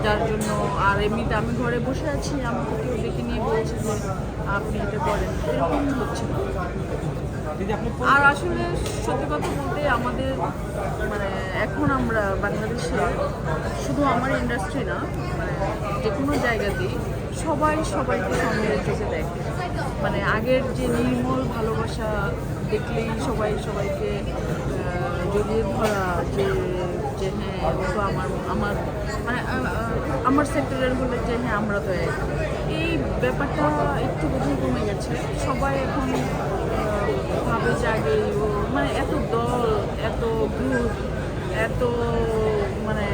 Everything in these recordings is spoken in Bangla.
যার জন্য আর এমনিতে আমি ঘরে বসে আছি, আমাকে কেউ ডেকে নিয়ে বলছে যে আপনি এটা করেন, এরকম হচ্ছে না। আর আসলে সত্যি কথা বলতে আমাদের মানে এখন আমরা বাংলাদেশে শুধু আমার ইন্ডাস্ট্রি না, মানে যে কোনো জায়গাতেই সবাই সবাইকে সন্দেহের চোখে দেখে। মানে আগের যে নির্মল ভালোবাসা দেখলেই সবাই সবাইকে জড়িয়ে ধরা, যে যে হ্যাঁ ও তো আমার আমার মানে আমার সেক্টরের হলে যে হ্যাঁ আমরা তো এক, এই ব্যাপারটা একটু বোধহয় কমে গেছে। সবাই এখন ভাবে যে আগে ও মানে এত দল, এত গ্রুপ, এত মানে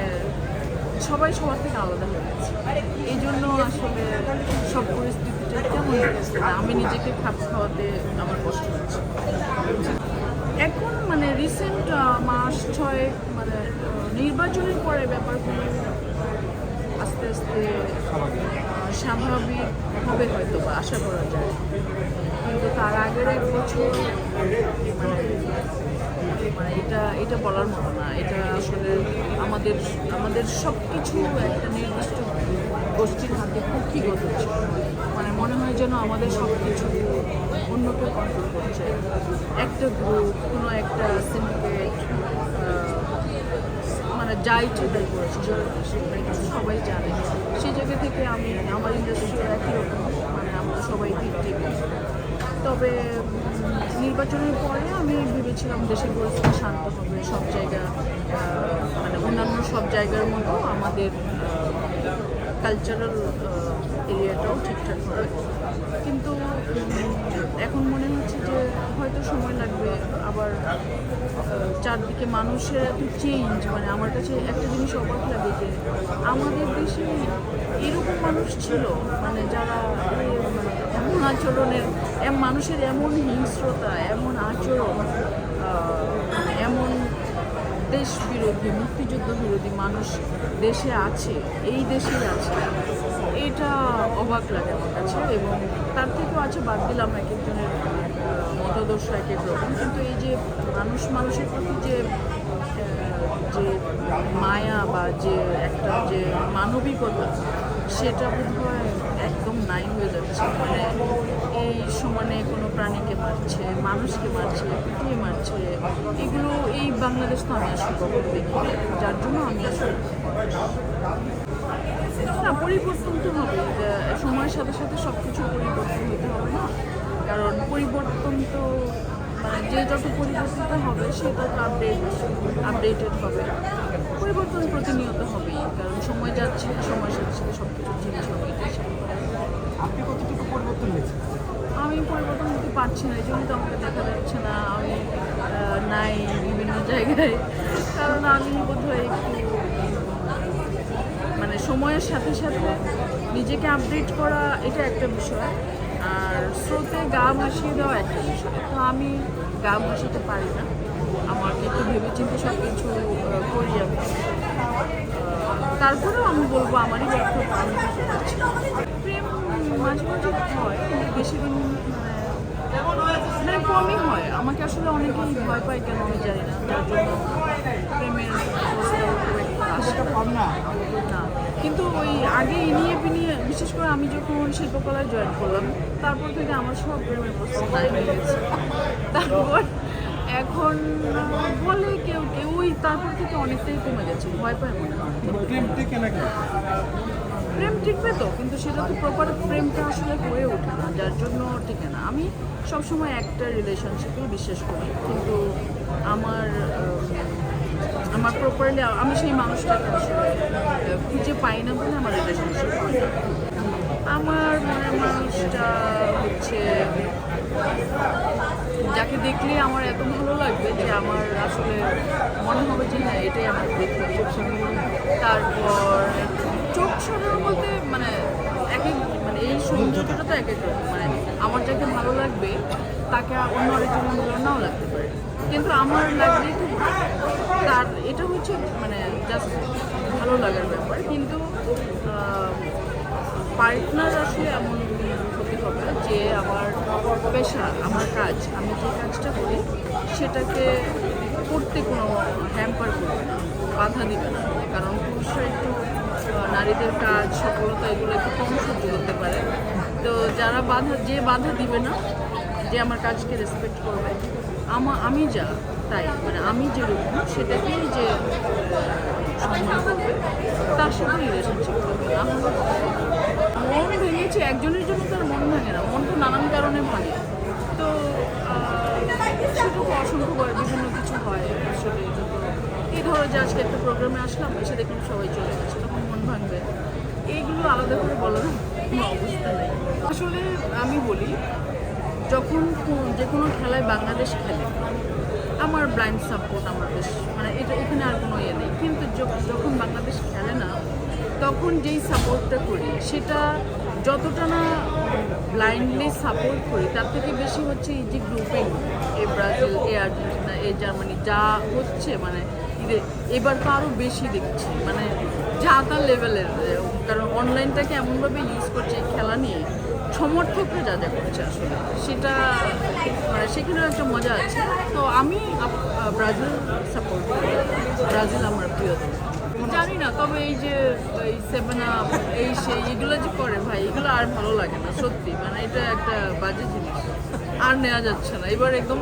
সবাই সবার থেকে আলাদা হয়ে গেছে। এই জন্য আসলে সব পরিস্থিতিটা কেমন হয়েছে, আমি নিজেকে খাপ খাওয়াতে আমার কষ্ট হচ্ছে। এখন মানে রিসেন্ট মাস 6 মানে নির্বাচনের পরে ব্যাপারগুলো আস্তে আস্তে স্বাভাবিকভাবে হয়তো বা আশা করা যায়, কিন্তু তার আগের 1 বছর মানে এটা এটা বলার মতো না। এটা আসলে আমাদের আমাদের সব কিছু একটা নির্দিষ্ট গোষ্ঠীর হাতে কুক্ষিগত ছিল। মানে মনে হয় যেন আমাদের সব কিছু অন্য কেউ কন্ট্রোল করছে। একটা গ্রুপ, কোনো একটা সিন্ডিকেট মানে যা ইচ্ছে তাই করেছে, সেটা সবাই জানে। সেই জায়গা থেকে আমি আমার ইন্ডাস্ট্রিও একই রকম, মানে আমরা সবাই ভিক্টিম। তবে নির্বাচনের পরে আমি ভেবেছিলাম দেশের পরিস্থিতি শান্ত হবে, সব জায়গা মানে অন্যান্য সব জায়গার মতো আমাদের কালচারাল এরিয়াটাও ঠিকঠাক হবে। কিন্তু এখন মনে হচ্ছে যে হয়তো সময় লাগবে। আবার চারদিকে মানুষের এত চেঞ্জ, মানে আমার কাছে একটা জিনিস অবাক লাগে যে আমাদের দেশে এরকম মানুষ ছিল মানে যারা মানে এমন আচরণের, মানুষের এমন হিংস্রতা, এমন আচরণ, এমন দেশ বিরোধী, মুক্তিযুদ্ধ বিরোধী মানুষ দেশে আছে, এই দেশেই আছে। এটা অবাক লাগে আমার কাছে। এবং তার থেকেও আছে, বাদ দিলাম এক একজনের মতাদর্শ এক এক রকম, কিন্তু এই যে মানুষের প্রতি যে যে মায়া বা যে একটা যে মানবিকতা, সেটা বোধহয় একদম নাই হয়ে যাচ্ছে। মানে এই সমানে কোনো প্রাণীকে মারছে, মানুষকে মারছে, পিটিয়ে মারছে, এগুলো এই বাংলাদেশ তো আমি আসলে কখনো দেখি, যার জন্য আমি আসলে না, পরিবর্তন তো হবে। সময়ের সাথে সাথে সব কিছু পরিবর্তন হতে হবে না, কারণ পরিবর্তন তো মানে যে যত পরিবর্তিত হবে সে তত আপডেটেড হবে। পরিবর্তন প্রতিনিয়ত হবেই, কারণ সময় যাচ্ছে, সময়ের সাথে সাথে সব কিছু চেঞ্জ হবে। আপনি কতটুকু পরিবর্তন হয়েছে? আমি পরিবর্তন হতে পারছি না, এই জন্যই তো আমাকে দেখা যাচ্ছে না। আমি নাই বিভিন্ন জায়গায়, কারণ আমি বোধহয় একটু মানে সময়ের সাথে সাথে নিজেকে আপডেট করা এটা একটা বিষয়, আর স্রোতে গা ভাসিয়ে দেওয়া একটা বিষয়। তো আমি গা ভাসাতে পারি না, আমাকে একটু ভেবেচিন্তে সব কিছু করি আমি। তারপরেও আমি বলবো আমারই ব্যর্থতা, আমি বুঝতে পারছি। প্রেম মাঝে মাঝে হয়, কিন্তু বেশি দিন মানে কমই হয়। আমাকে আসলে অনেকেই ভয় পায়, কেন আমি জানি না, যার জন্য প্রেমের অবস্থাও খুব একটা আসে না। না। কিন্তু ওই আগে ইনিয়ে বিনিয়ে, বিশেষ করে আমি যখন শিল্পকলায় জয়েন করলাম, তারপর থেকে আমার সব প্রেমের প্রস্তাব নাই হয়ে গেছে। তারপর এখন বলে কেউ কেউ, ওই তারপর থেকে অনেকটাই কমে গেছে, ভয় পায় মনে হয়। প্রেম টিকে নাকি? প্রেম টিকবে তো, কিন্তু সেটা তো প্রপার প্রেমটা আসলে হয়ে ওঠে না, যার জন্য টিকে না। আমি সবসময় একটা রিলেশনশিপেই বিশ্বাস করি, কিন্তু আমার আমার প্রপারলি আমি সেই মানুষটাকে আসলে খুঁজে পাই না বলে আমার রিলেশনশিপ হয় না। আমার মনের মানুষটা হচ্ছে যাকে দেখলে আমার এত ভালো লাগবে যে আমার আসলে মনে হবে যে হ্যাঁ এটাই আমার দেখতে। তারপর চোখ সাধারণ বলতে মানে এক এক মানে এই সৌন্দর্যটা তো এক এক রকম। মানে আমার যাকে ভালো লাগবে তাকে অন্য আরেকজনের ভালো নাও লাগতে পারে, কিন্তু আমার লাগলেই তো তার এটা হচ্ছে মানে জাস্ট ভালো লাগার ব্যাপার। কিন্তু পার্টনার আসলে এমন হতে হবে যে আমার পেশা, আমার কাজ, আমি যে কাজটা করি সেটাকে করতে কোনো হ্যাম্পার করবে না, বাধা দিবে না। কারণ পুরুষরা একটু নারী এদের কাজ সফলতা এগুলো একটু কম সহ্য করতে পারে। তো যারা বাধা দিবে না, যে আমার কাজকে রেসপেক্ট করবে, আমি যা তাই মানে আমি যেরকম সেটাকেই যে সম্মান করবে, তার সাথে রিলেশনশিপ করবে। মন ভেঙেছে একজনের জন্য তার মন ভাঙে না, মন তো নানান কারণে ভাঙে। তো সেটুকু অসংখ্যবার বিভিন্ন কিছু হয় আসলে। এই ধরো যে আজকে একটা প্রোগ্রামে আসলাম, এসে দেখলাম সবাই চলে গেছে, তখন মন ভাঙবে। এইগুলো আলাদা করে বলার কোনো অবস্থা নেই। আসলে আমি বলি, যখন যে কোনো খেলায় বাংলাদেশ খেলে, আমার ব্লাইন্ড সাপোর্ট আমার বেশ মানে এখানে আর কোনো ইয়ে নেই। কিন্তু যখন বাংলাদেশ খেলে না, তখন যেই সাপোর্টটা করি সেটা যতটা না ব্লাইন্ডলি সাপোর্ট করি, তার থেকে বেশি হচ্ছে এই যে গ্রুপিং, এই ব্রাজিল, এই আর্জেন্টিনা, এই জার্মানি যা হচ্ছে, মানে এবার তো আরও বেশি দেখছি, মানে যা তার লেভেলের। কারণ অনলাইনটাকে এমনভাবে ইউজ করছে এই খেলা নিয়ে, সমর্থকরা যা যা করছে আসলে সেটা মানে সেখানেও একটা মজা আছে। তো আমি ব্রাজিল সাপোর্ট করি, ব্রাজিল আমার প্রিয় দল। জানি না, তবে এই যে এই 7 আপ এই সেই এগুলো যে করে ভাই, এগুলো আর ভালো লাগে না সত্যি। মানে এটা একটা বাজে জিনিস, আর নেওয়া যাচ্ছে না এবার একদম।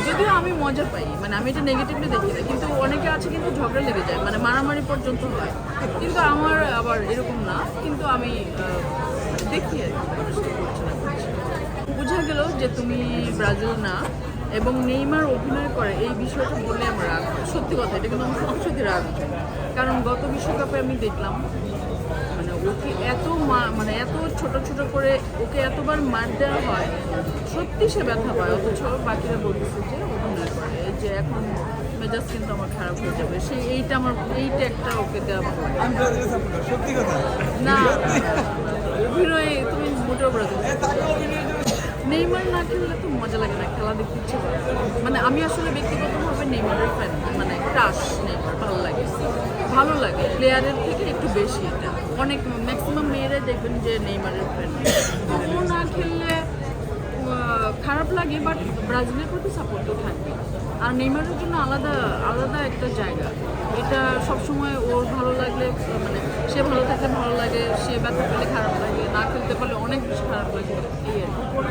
যদিও আমি মজা পাই, মানে আমি এটা নেগেটিভলি দেখি না, কিন্তু অনেকে আছে কিন্তু ঝগড়া লেগে যায়, মানে মারামারি পর্যন্ত হয়। কিন্তু আমার আবার এরকম না, কিন্তু আমি দেখি আর কি মানুষটা করছে না করছে। বোঝা গেল যে তুমি ব্রাজিল না, এবং নেইমার অভিনয় করে এই বিষয়টা বললে আমার রাগ হয়। সত্যি কথা, এটা কিন্তু আমার সত্যি রাগ হয়। কারণ গত বিশ্বকাপে আমি দেখলাম, মানে ওকে মানে এত ছোট ছোট করে ওকে এতবার মার দেওয়া হয়, সত্যি সে ব্যথা পায়। অথচ বাকিরা বলতেছে যে অভিনয় করে, এই যে এখন মেজাজ কিন্তু আমার খারাপ হয়ে যাবে। এইটা একটা ওকে দেওয়া ভালো লাগে। আমি ব্রাজিলের সাপোর্টার, সত্যি কথা। না, অভিনয়ে তুমি মোটেও ব্রাজিল। নেইমার না খেললে তো মজা লাগে না, খেলা দেখতে ইচ্ছে করে। মানে আমি আসলে ব্যক্তিগতভাবে নেইমারের ফ্যান, মানে ক্রাশ নেইমার, ভালো লাগে প্লেয়ারের থেকে একটু বেশি। এটা অনেক ম্যাক্সিমাম মেয়েরাই দেখবেন যে নেইমারের ফ্যান। ও না খেললে খারাপ লাগে, বাট ব্রাজিলের প্রতি সাপোর্ট তো থাকবে। আর নেইমারের জন্য আলাদা একটা জায়গা। এটা সবসময় ওর ভালো লাগলে, মানে সে ভালো থাকলে ভালো লাগে, সে ব্যথা পেলে খারাপ লাগে, না খেলতে পারলে অনেক বেশি খারাপ লাগে, এই আর কি।